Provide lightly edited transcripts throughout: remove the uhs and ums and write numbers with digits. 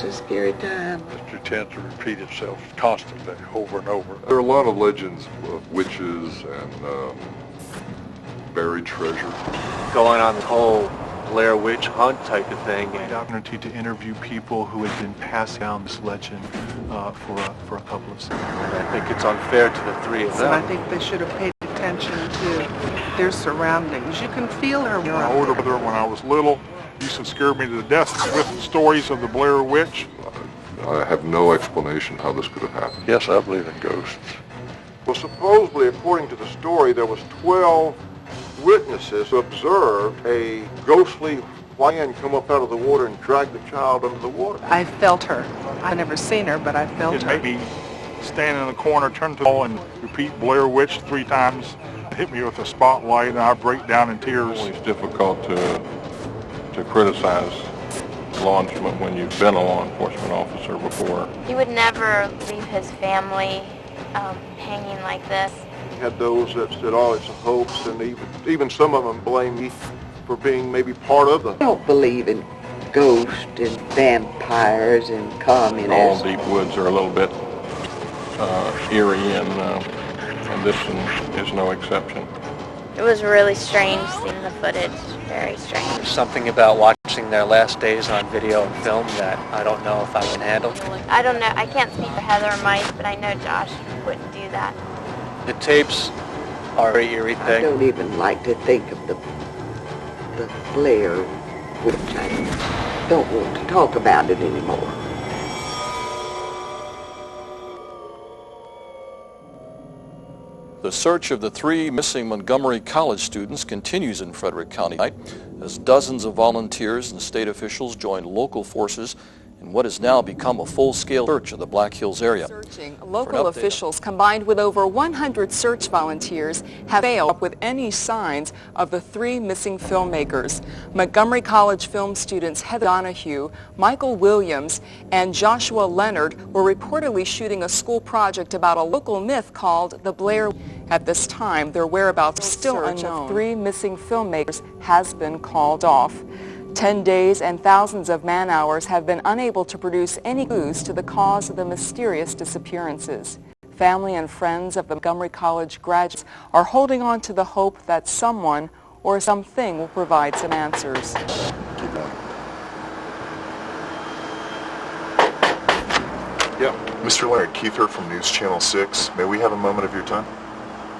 was a scary time. History tends to repeat itself constantly, over and over. There are a lot of legends of witches and buried treasure. Going on the whole Blair Witch hunt type of thing. I had the opportunity to interview people who had been passing down this legend for a couple of seconds. I think it's unfair to the three of them. And I think they should have paid attention to their surroundings. You can feel her. My older brother, when I was little, used to scare me to death with stories of the Blair Witch. I have no explanation how this could have happened. Yes, I believe in ghosts. Well, supposedly, according to the story, there was 12 witnesses who observed a ghostly hand come up out of the water and drag the child under the water. I felt her. I never seen her, but I felt It her. made me stand in the corner, turn to the wall, and repeat Blair Witch 3 times. It hit me with a spotlight, and I break down in tears. It's difficult to criticize law enforcement when you've been a law enforcement officer before. He would never leave his family hanging like this. You had those that said, oh, it's a hoax, and even some of them blamed me for being maybe part of them. I don't believe in ghosts and vampires and All communists. deep woods are a little bit eerie, and this one is no exception. It was really strange seeing the footage. Very strange. Something about watching their last days on video and film that I don't know if I can handle. I don't know. I can't speak for Heather or Mike, but I know Josh wouldn't do that. The tapes are a very eerie I thing. don't even like to think of the Blair Witch. I don't want to talk about it anymore. The search of the 3 missing Montgomery College students continues in Frederick County tonight as dozens of volunteers and state officials join local forces in what has now become a full-scale search of the Black Hills area. Local officials, combined with over 100 search volunteers, have failed with any signs of the 3 missing filmmakers. Montgomery College film students Heather Donahue, Michael Williams, and Joshua Leonard were reportedly shooting a school project about a local myth called the Blair Witch. At this time, their whereabouts are still unknown. Of 3 missing filmmakers has been called off. 10 days and thousands of man-hours have been unable to produce any clues to the cause of the mysterious disappearances. Family and friends of the Montgomery College graduates are holding on to the hope that someone or something will provide some answers. Yeah. Mr. Leonard, Keith here from News Channel 6. May we have a moment of your time?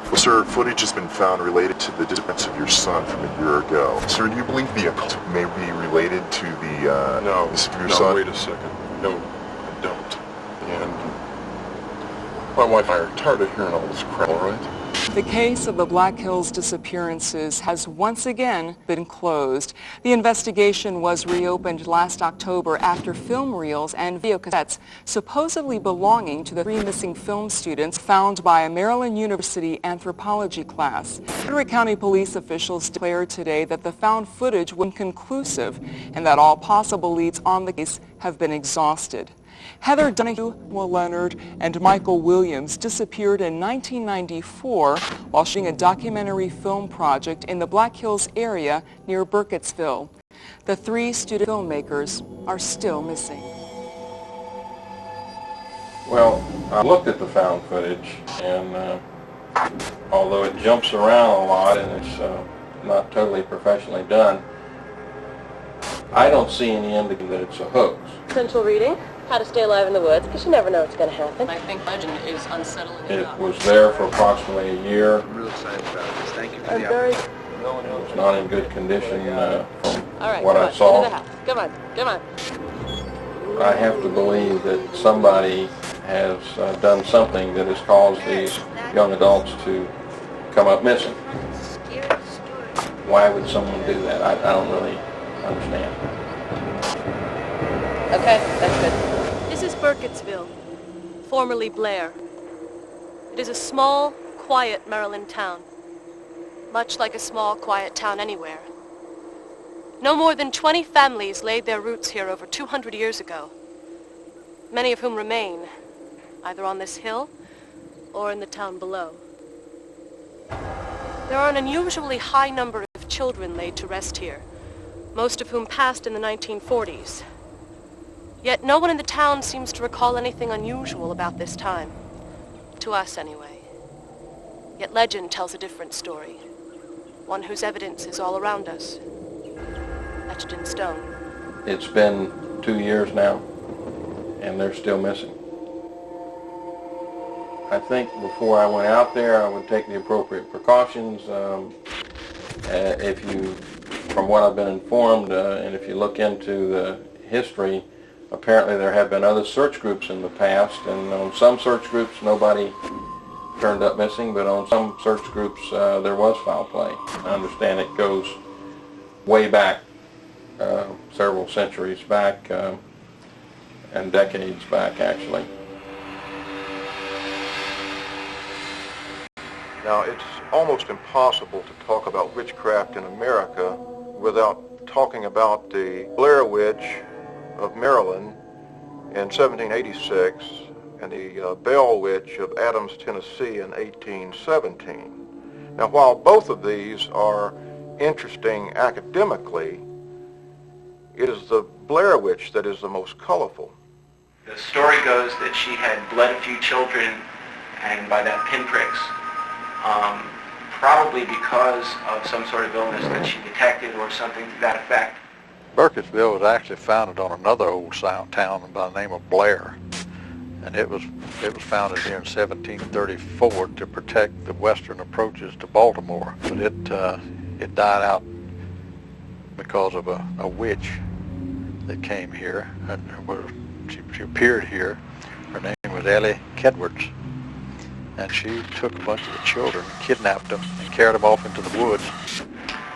Well, sir, footage has been found related to the disappearance of your son from a year ago. Sir, do you believe the occult may be related to the missing of your son? No, wait a second. No, I don't. And my wife and I are tired of hearing all this crap, all right? The case of the Black Hills disappearances has once again been closed. The investigation was reopened last October after film reels and videocassettes supposedly belonging to the 3 missing film students found by a Maryland University anthropology class. Frederick County police officials declared today that the found footage was inconclusive and that all possible leads on the case have been exhausted. Heather Donahue, Leonard, and Michael Williams disappeared in 1994 while shooting a documentary film project in the Black Hills area near Burkittsville. The 3 student filmmakers are still missing. Well, I looked at the found footage, and although it jumps around a lot and it's not totally professionally done, I don't see any indication that it's a hoax. Essential reading, how to stay alive in the woods, because you never know what's going to happen. I think legend is unsettling enough. It was there for approximately a year. I'm real excited about this. Thank you for I'm the very... opportunity. It was not in good condition from All right, what I saw. Into the house. Come on. I have to believe that somebody has done something that has caused these young adults to come up missing. Why would someone do that? I don't really understand. Okay, that's good. This is Burkittsville, formerly Blair. It is a small, quiet Maryland town, much like a small, quiet town anywhere. No more than 20 families laid their roots here over 200 years ago, many of whom remain, either on this hill or in the town below. There are an unusually high number of children laid to rest here, most of whom passed in the 1940s. Yet no one in the town seems to recall anything unusual about this time. To us, anyway. Yet legend tells a different story. One whose evidence is all around us. Etched in stone. It's been 2 years now, and they're still missing. I think before I went out there, I would take the appropriate precautions. From what I've been informed, and if you look into the history, apparently there have been other search groups in the past, and on some search groups nobody turned up missing, but on some search groups there was foul play. I understand it goes way back, several centuries back, and decades back actually. Now, it's almost impossible to talk about witchcraft in America without talking about the Blair Witch of Maryland in 1786 and the Bell Witch of Adams, Tennessee in 1817. Now, while both of these are interesting academically, it is the Blair Witch that is the most colorful. The story goes that she had bled a few children, and by that pinpricks, probably because of some sort of illness that she detected or something to that effect. Burkittsville was actually founded on another old town by the name of Blair, and it was founded here in 1734 to protect the western approaches to Baltimore. But it died out because of a witch that came here, and she appeared here. Her name was Ellie Kedwards. And she took a bunch of the children, kidnapped them, and carried them off into the woods.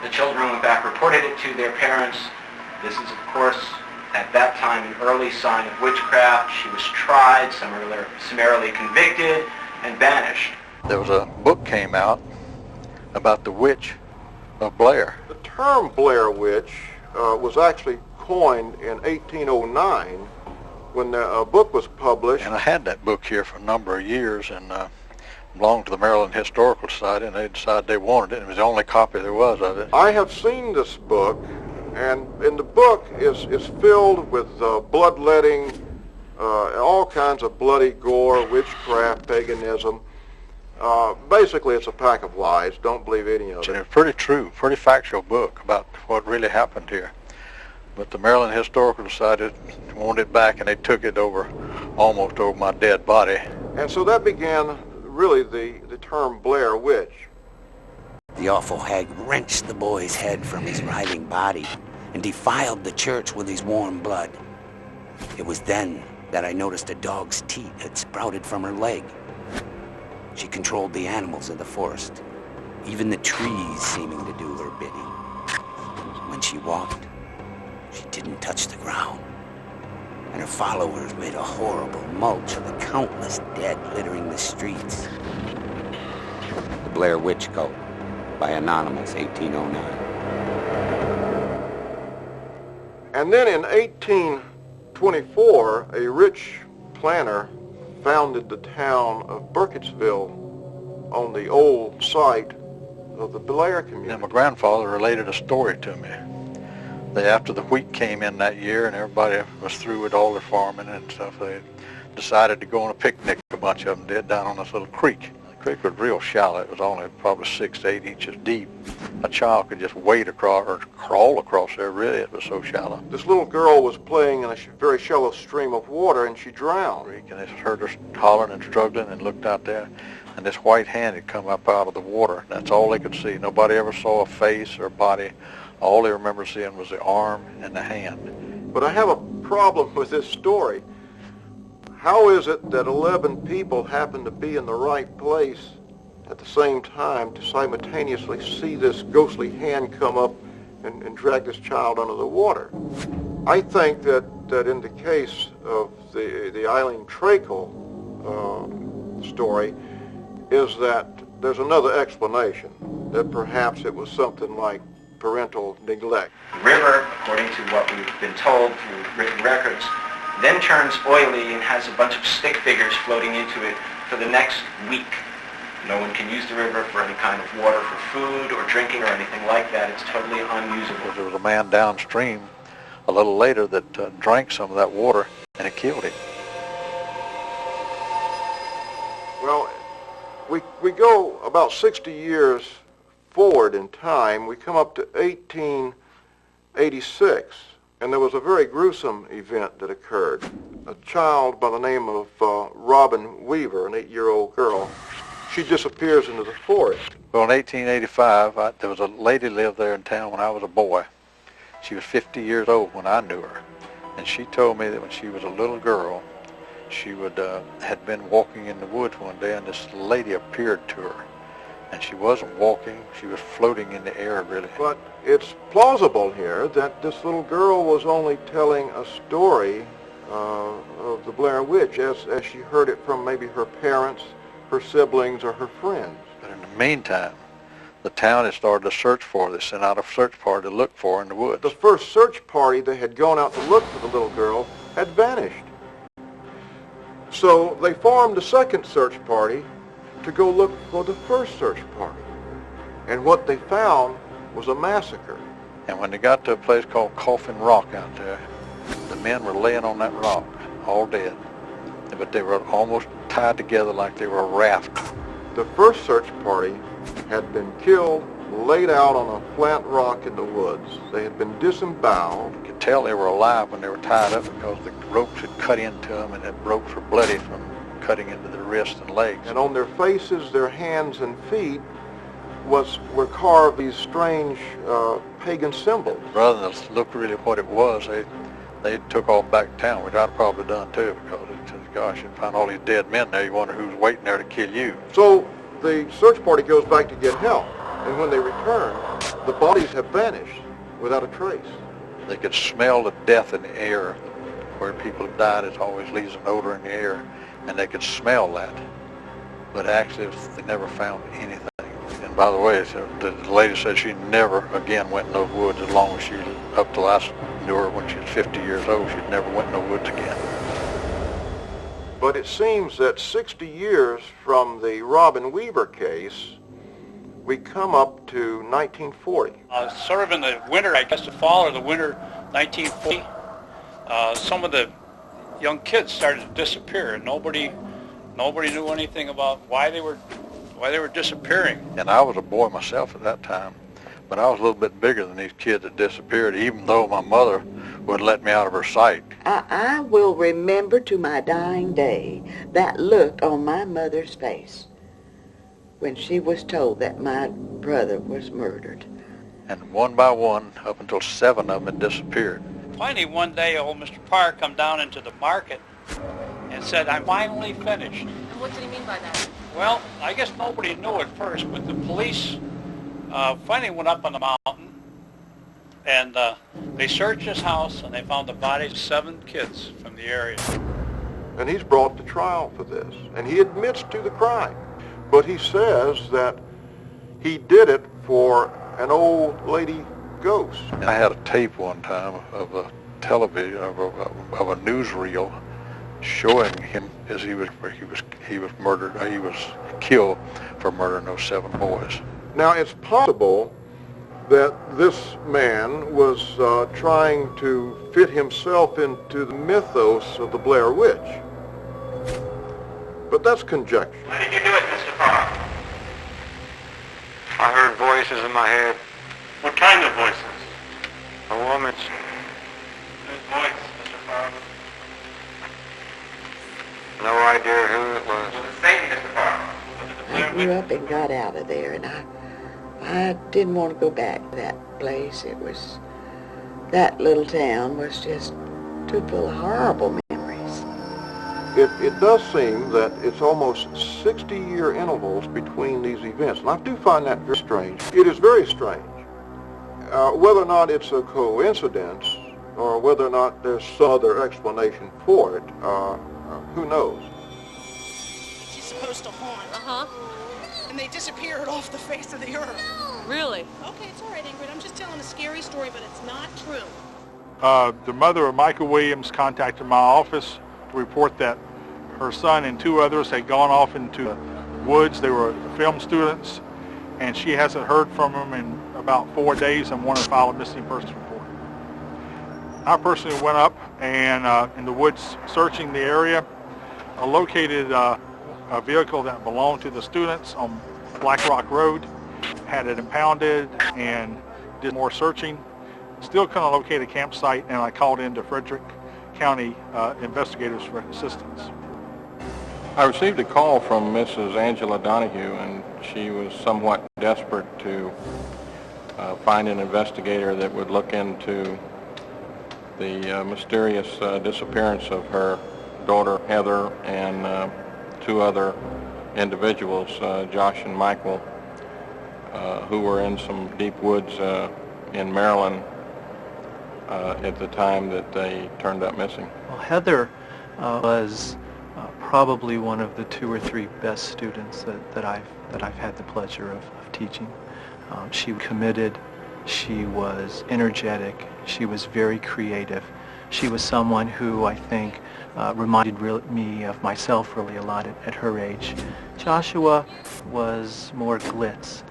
The children went back, reported it to their parents. This is, of course, at that time, an early sign of witchcraft. She was tried, summarily convicted, and banished. There was a book came out about the witch of Blair. The term Blair Witch was actually coined in 1809 when a book was published. And I had that book here for a number of years, and belonged to the Maryland Historical Society, and they decided they wanted it. It was the only copy there was of it. I have seen this book, and in the book is filled with bloodletting, all kinds of bloody gore, witchcraft, paganism. Basically, it's a pack of lies. Don't believe any of it. It's pretty true, pretty factual book about what really happened here. But the Maryland Historical Society wanted it back, and they took it almost over my dead body. And so that began really the term Blair Witch. The awful hag wrenched the boy's head from his writhing body and defiled the church with his warm blood. It was then that I noticed a dog's teat had sprouted from her leg. She controlled the animals of the forest, even the trees seeming to do her bidding. When she walked, she didn't touch the ground, and her followers made a horrible mulch of the countless dead littering the streets. The Blair Witch Cult, by Anonymous, 1809. And then in 1824, a rich planter founded the town of Burkittsville on the old site of the Blair community. And my grandfather related a story to me. After the wheat came in that year and everybody was through with all their farming and stuff, they decided to go on a picnic, a bunch of them did, down on this little creek. The creek was real shallow. It was only probably 6 to 8 inches deep. A child could just wade across or crawl across there, really. It was so shallow. This little girl was playing in a very shallow stream of water, and she drowned. And they heard her hollering and struggling and looked out there, and this white hand had come up out of the water. That's all they could see. Nobody ever saw a face or a body. All they remember seeing was the arm and the hand. But I have a problem with this story. How is it that 11 people happen to be in the right place at the same time to simultaneously see this ghostly hand come up and drag this child under the water? I think that in the case of the Eileen Trakel story is that there's another explanation, that perhaps it was something like parental neglect. The river, according to what we've been told through written records, then turns oily and has a bunch of stick figures floating into it for the next week. No one can use the river for any kind of water for food or drinking or anything like that. It's totally unusable. There was a man downstream a little later that drank some of that water, and it killed him. Well, we go about 60 years forward in time. We come up to 1886, and there was a very gruesome event that occurred. A child by the name of Robin Weaver, an 8-year-old girl, she disappears into the forest. Well, in 1885, there was a lady lived there in town when I was a boy. She was 50 years old when I knew her, and she told me that when she was a little girl, she had been walking in the woods one day, and this lady appeared to her. And she wasn't walking, she was floating in the air, really. But it's plausible here that this little girl was only telling a story of the Blair Witch as she heard it from maybe her parents, her siblings, or her friends. But in the meantime, the town had started a search for her. They sent out a search party to look for her in the woods. The first search party that had gone out to look for the little girl had vanished. So they formed a second search party to go look for the first search party. And what they found was a massacre. And when they got to a place called Coffin Rock out there, the men were laying on that rock, all dead. But they were almost tied together like they were a raft. The first search party had been killed, laid out on a flat rock in the woods. They had been disemboweled. You could tell they were alive when they were tied up because the ropes had cut into them, and the ropes were bloody from cutting into their wrists and legs. And on their faces, their hands and feet were carved these strange pagan symbols. Rather than look really what it was, they took off back to town, which I'd probably done too, because gosh, you find all these dead men there, you wonder who's waiting there to kill you. So the search party goes back to get help, and when they return, the bodies have vanished without a trace. They could smell the death in the air. Where people have died, it always leaves an odor in the air, and they could smell that. But actually, they never found anything. And by the way, the lady said she never again went in those woods as long as she, up till I knew her when she was 50 years old, she'd never went in the woods again. But it seems that 60 years from the Robin Weaver case, we come up to 1940. Sort of in the winter, I guess the fall or the winter 1940, some of the young kids started to disappear, and nobody knew anything about why they were disappearing. And I was a boy myself at that time, but I was a little bit bigger than these kids that disappeared, even though my mother wouldn't let me out of her sight. I will remember to my dying day that look on my mother's face when she was told that my brother was murdered. And one by one, up until 7 of them had disappeared. Finally, one day, old Mr. Parr come down into the market and said, "I'm finally finished." What did he mean by that? Well, I guess nobody knew at first, but the police finally went up on the mountain, and they searched his house, and they found the bodies of 7 kids from the area. And he's brought to trial for this, and he admits to the crime. But he says that he did it for an old lady ghost. I had a tape one time of a television, of a newsreel showing him as he was murdered, he was killed for murdering those 7 boys. Now, it's possible that this man was trying to fit himself into the mythos of the Blair Witch. But that's conjecture. When did you do it, Mr. Parr? I heard voices in my head. What kind of voices? A woman's. Whose voice, Mr. Parr? No idea who it was. Was it Satan, Mr. Parr? I grew up and got out of there, and I didn't want to go back to that place. That little town was just too full of horrible memories. It does seem that it's almost 60-year intervals between these events, and I do find that very strange. It is very strange. Whether or not it's a coincidence, or whether or not there's some other explanation for it, who knows? She's supposed to haunt. And they disappeared off the face of the earth. Really? Okay, it's all right, Ingrid. I'm just telling a scary story, but it's not true. The mother of Michael Williams contacted my office to report that her son and 2 others had gone off into the woods. They were film students, and she hasn't heard from them in about 4 days and wanted to file a missing persons report. I personally went up and in the woods searching the area, located a vehicle that belonged to the students on Black Rock Road, had it impounded and did more searching. Still couldn't locate a campsite, and I called into Frederick County investigators for assistance. I received a call from Mrs. Angela Donahue, and she was somewhat desperate to find an investigator that would look into the mysterious disappearance of her daughter Heather and two other individuals, Josh and Michael, who were in some deep woods in Maryland at the time that they turned up missing. Well, Heather was probably one of the 2 or 3 best students that I've had the pleasure of teaching. She was committed, she was energetic, she was very creative. She was someone who I think reminded me of myself really a lot at her age. Joshua was more glitz.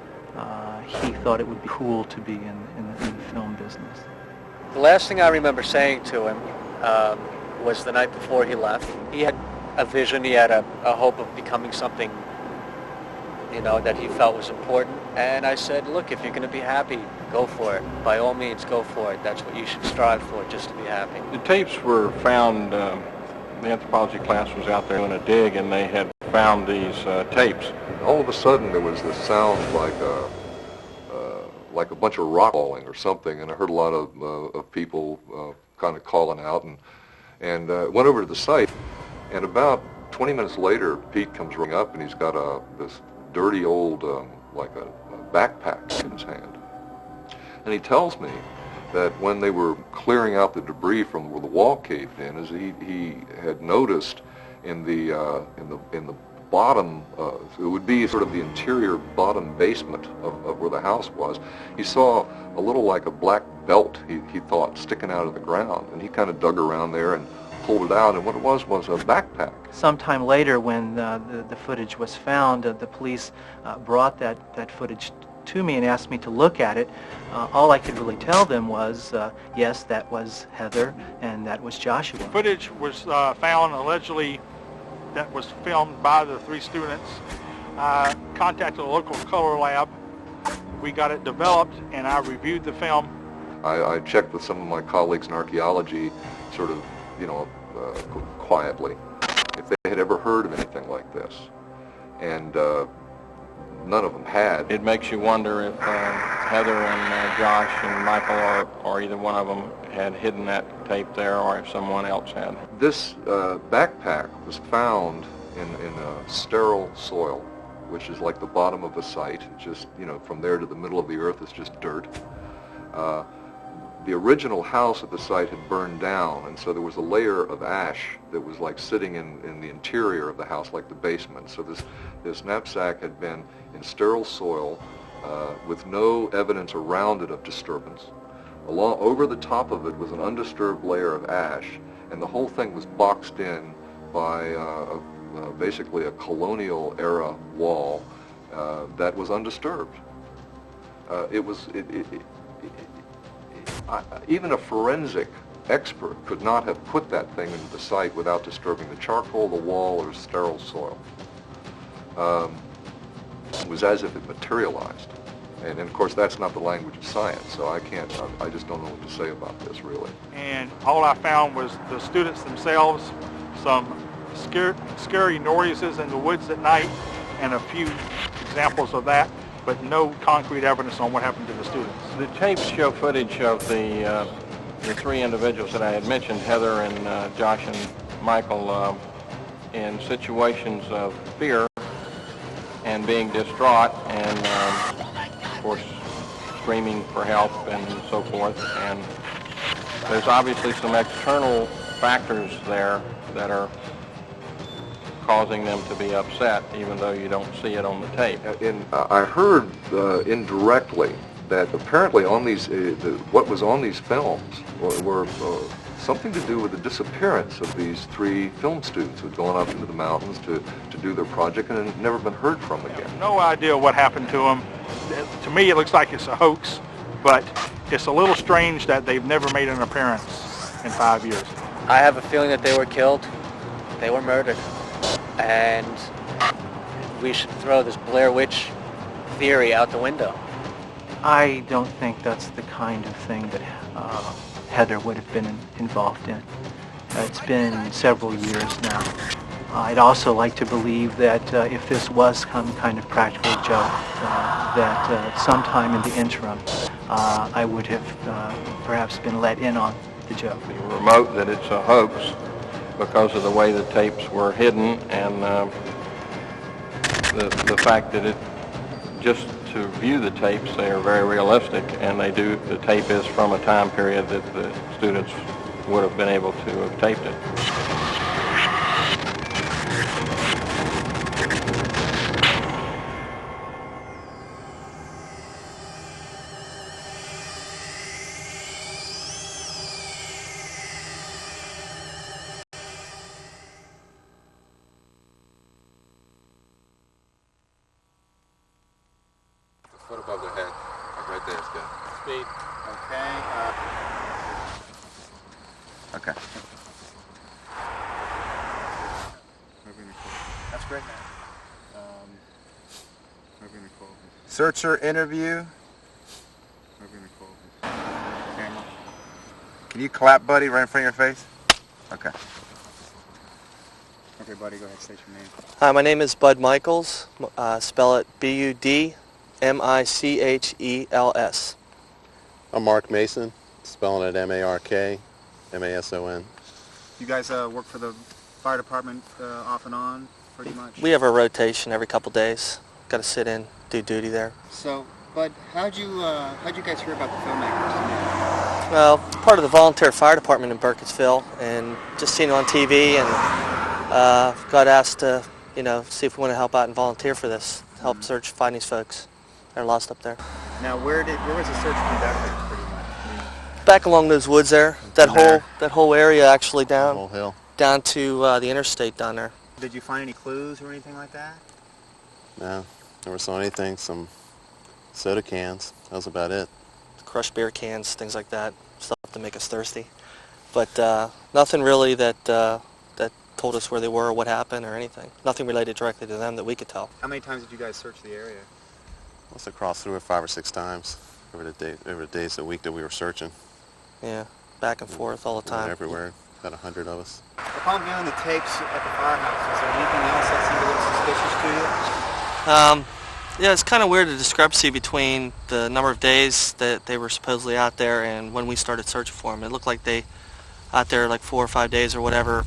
He thought it would be cool to be in the film business. The last thing I remember saying to him was the night before he left. He had a vision, he had a hope of becoming something, you know, that he felt was important. And I said, look, if you're going to be happy, go for it. By all means, go for it. That's what you should strive for, just to be happy. The tapes were found, the anthropology class was out there doing a dig, and they had found these tapes. All of a sudden there was this sound like a bunch of rock falling or something, and I heard a lot of people kind of calling out, and went over to the site, and about 20 minutes later Pete comes running up, and he's got this dirty old like a backpack in his hand, and he tells me that when they were clearing out the debris from where the wall caved in, as he had noticed in the bottom, it would be sort of the interior bottom basement of where the house was, he saw a little like a black belt, he thought, sticking out of the ground, and he kind of dug around there and pulled it out, and what it was a backpack. Sometime later, when the footage was found, the police brought that footage to me and asked me to look at it. All I could really tell them was, yes, that was Heather and that was Joshua. Footage was found allegedly that was filmed by the 3 students. I contacted a local color lab. We got it developed, and I reviewed the film. I checked with some of my colleagues in archaeology, sort of, you know, quietly, if they had ever heard of anything like this, and none of them had. It makes you wonder if Heather and Josh and Michael or either one of them had hidden that tape there, or if someone else had. This backpack was found in sterile soil, which is like the bottom of a site. Just, you know, from there to the middle of the earth is just dirt. The original house at the site had burned down, and so there was a layer of ash that was like sitting in the interior of the house, like the basement. So this knapsack had been in sterile soil with no evidence around it of disturbance. Over the top of it was an undisturbed layer of ash, and the whole thing was boxed in by basically a colonial era wall that was undisturbed. Even a forensic expert could not have put that thing into the site without disturbing the charcoal, the wall, or sterile soil. It was as if it materialized. And of course, that's not the language of science, so I just don't know what to say about this, really. And all I found was the students themselves, some scary noises in the woods at night, and a few examples of that, but no concrete evidence on what happened to the students. The tapes show footage of the 3 individuals that I had mentioned, Heather and Josh and Michael, in situations of fear and being distraught, and of course screaming for help and so forth. And there's obviously some external factors there that are causing them to be upset, even though you don't see it on the tape. I heard indirectly that apparently on these, what was on these films were something to do with the disappearance of these 3 film students who had gone up into the mountains to do their project and had never been heard from again. No idea what happened to them. To me, it looks like it's a hoax, but it's a little strange that they've never made an appearance. in 5 years. I have a feeling that they were killed. They were murdered. And we should throw this Blair Witch theory out the window. I don't think that's the kind of thing that Heather would have been involved in. It's been several years now. I'd also like to believe that if this was some kind of practical joke, that sometime in the interim, I would have perhaps been let in on the joke. Remote that it's a hoax because of the way the tapes were hidden and the fact that it, just to view the tapes, they are very realistic, and the tape is from a time period that the students would have been able to have taped it. Foot above their head, like right there, it's good. Speed. Okay. Okay. That's great, man. Searcher interview. Camera. Can you clap, buddy, right in front of your face? Okay. Okay, buddy, go ahead, state your name. Hi, my name is Bud Michaels. Spell it B-U-D-M-I-C-H-E-L-S. I'm Mark Mason, spelling it M-A-R-K-M-A-S-O-N. You guys work for the fire department off and on, pretty much? We have a rotation every couple days. Got to sit in, do duty there. So, Bud, how'd you guys hear about the filmmakers? Well, part of the volunteer fire department in Burkittsville, and just seen it on TV, and got asked to, see if we want to help out and volunteer for this, help search, find these folks. They're lost up there. Now, where was the search conducted, pretty much? Back along those woods there, that whole area actually down, whole hill, down to the interstate down there. Did you find any clues or anything like that? No, never saw anything. Some soda cans. That was about it. Crushed beer cans, things like that, stuff to make us thirsty. But nothing really that that told us where they were or what happened or anything. Nothing related directly to them that we could tell. How many times did you guys search the area? Must have crossed through it 5 or 6 times over the days a week that we were searching. Yeah, back and forth all the We went time. everywhere. About 100 of us. Upon viewing the tapes at the firehouse, is there anything else that seemed a little suspicious to you? Yeah, it's kind of weird, the discrepancy between the number of days that they were supposedly out there and when we started searching for them. It looked like they out there like 4 or 5 days or whatever.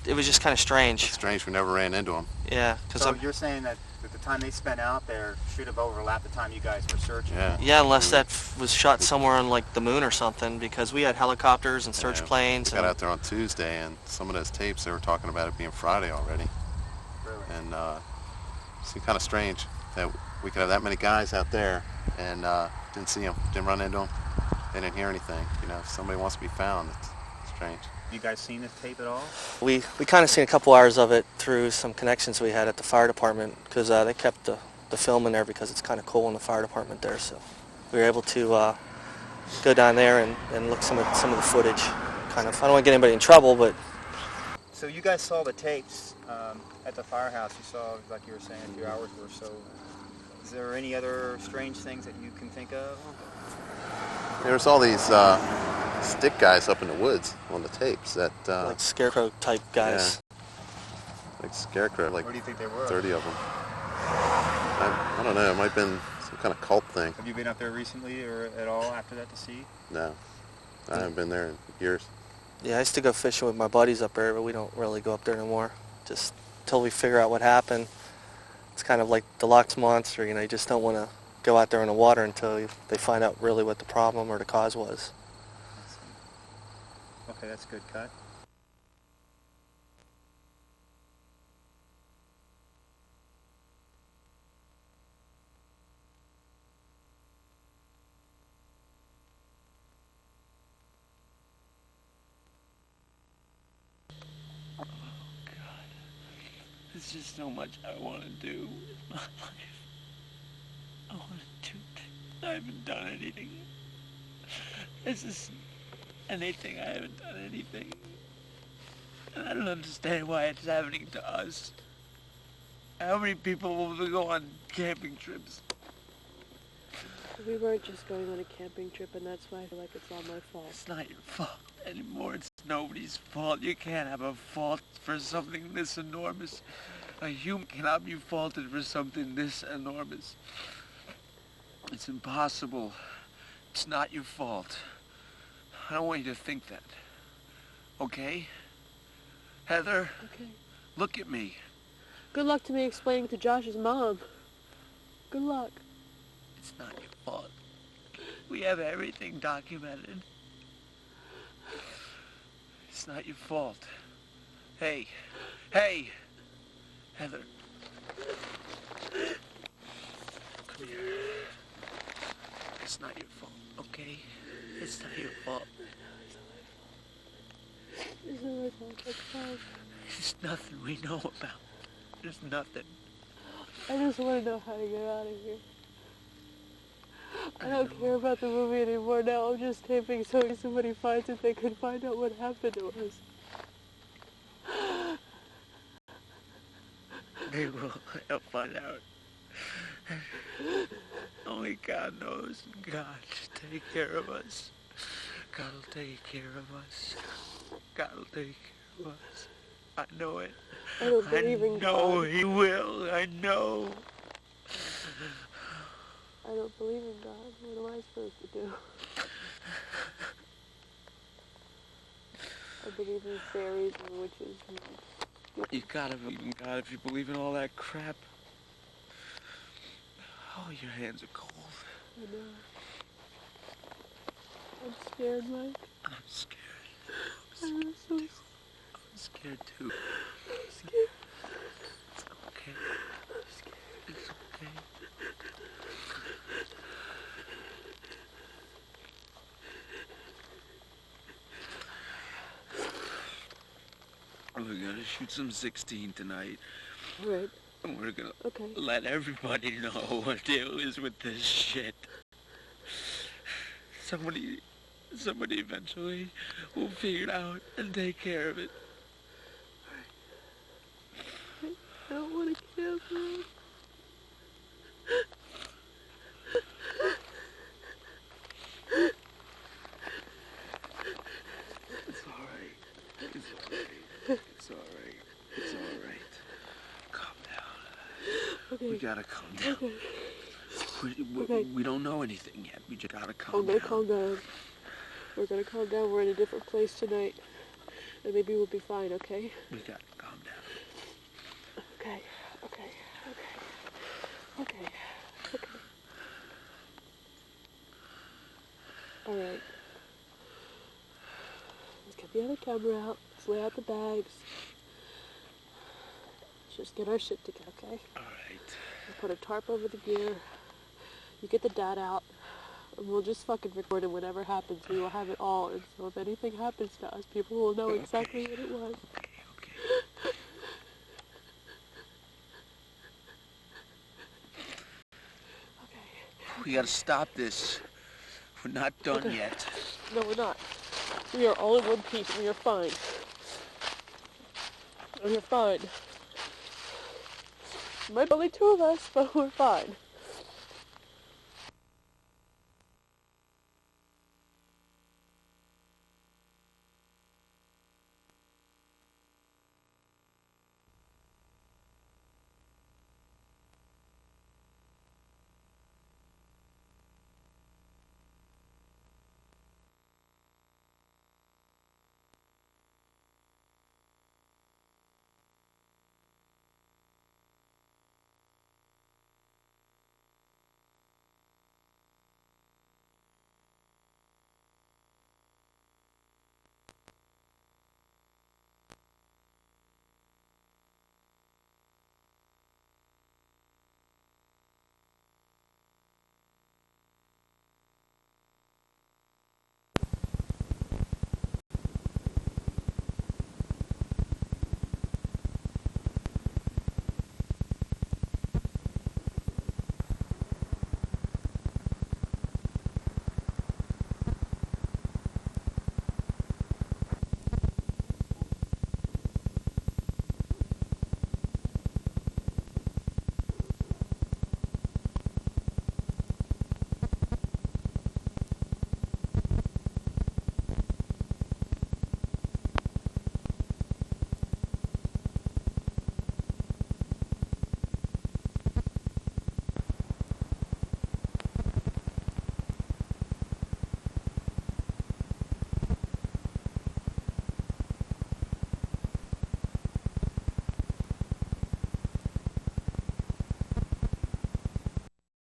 It was just kind of strange. It's strange we never ran into them. Yeah, so you're saying that the time they spent out there should have overlapped the time you guys were searching? Yeah, unless that was shot somewhere on like the moon or something, because we had helicopters and search planes. We got out there on Tuesday, and some of those tapes, they were talking about it being Friday already. Really? And it seemed kind of strange that we could have that many guys out there and didn't see them, didn't run into them, they didn't hear anything. If somebody wants to be found, it's strange. You guys seen this tape at all? We kind of seen a couple hours of it through some connections we had at the fire department, because they kept the film in there because it's kind of cool in the fire department there. So we were able to go down there and look some of the footage. Kind of, I don't want to get anybody in trouble, but. So you guys saw the tapes at the firehouse. You saw, like you were saying, a few hours or so. Is there any other strange things that you can think of? There's all these stick guys up in the woods on the tapes that like scarecrow type guys. Yeah. Like scarecrow, like Where do you think they were? 30 of them. I don't know, it might have been some kind of cult thing. Have you been up there recently or at all after that to see? No, I haven't been there in years. Yeah, I used to go fishing with my buddies up there, but we don't really go up there anymore. Just until we figure out what happened. It's kind of like the Loch Monster, you just don't want to go out there in the water until they find out really what the problem or the cause was. Okay, that's a good cut. There's just so much I want to do with my life. I want to do things. I haven't done anything. This is And they think I haven't done anything. And I don't understand why it's happening to us. How many people will go on camping trips? We weren't just going on a camping trip, and that's why I feel like it's all my fault. It's not your fault anymore. It's nobody's fault. You can't have a fault for something this enormous. A human cannot be faulted for something this enormous. It's impossible. It's not your fault. I don't want you to think that. Okay? Heather? Okay. Look at me. Good luck to me explaining to Josh's mom. Good luck. It's not your fault. We have everything documented. It's not your fault. Hey. Hey! Heather. Come here. It's not your fault, okay? It's not your fault. It's not my fault, that's fine. There's nothing we know about. There's nothing. I just want to know how to get out of here. I don't care about the movie anymore now. I'm just taping so if somebody finds it, they can find out what happened to us. They will. They'll find out. Only God knows. God will take care of us. God will take care of us. God will take care of us. I know it. I don't believe in God. I know He will. I know. I don't believe in God. What am I supposed to do? I believe in fairies and witches. You gotta believe in God if you believe in all that crap. Oh, your hands are cold. I know. I'm scared, Mike. I'm scared. I'm so scared. I'm scared too. I'm scared. It's okay. I'm scared. It's okay. We're gonna shoot some 16 tonight. All right. And we're gonna Okay. let everybody know what the deal is with this shit. Somebody eventually will figure it out and take care of it. I don't want to camp out. It's alright. It's alright. It's alright. It's alright. Calm down. Okay. We gotta calm down. Okay. We don't know anything yet. We just gotta calm down. I'm gonna calm down. We're gonna calm down. We're in a different place tonight. And maybe we'll be fine, okay? We gotta calm down. Okay. Alright. Let's get the other camera out. Let's lay out the bags. Let's just get our shit together, okay? Alright. We'll put a tarp over the gear. You get the data out. And we'll just fucking record it. Whatever happens, we will have it all. And so if anything happens to us, people will know exactly what it was. Okay. We gotta stop this. We're not done yet. No, we're not. We are all in one piece, and we are fine. And we're fine. There might be only two of us, but we're fine.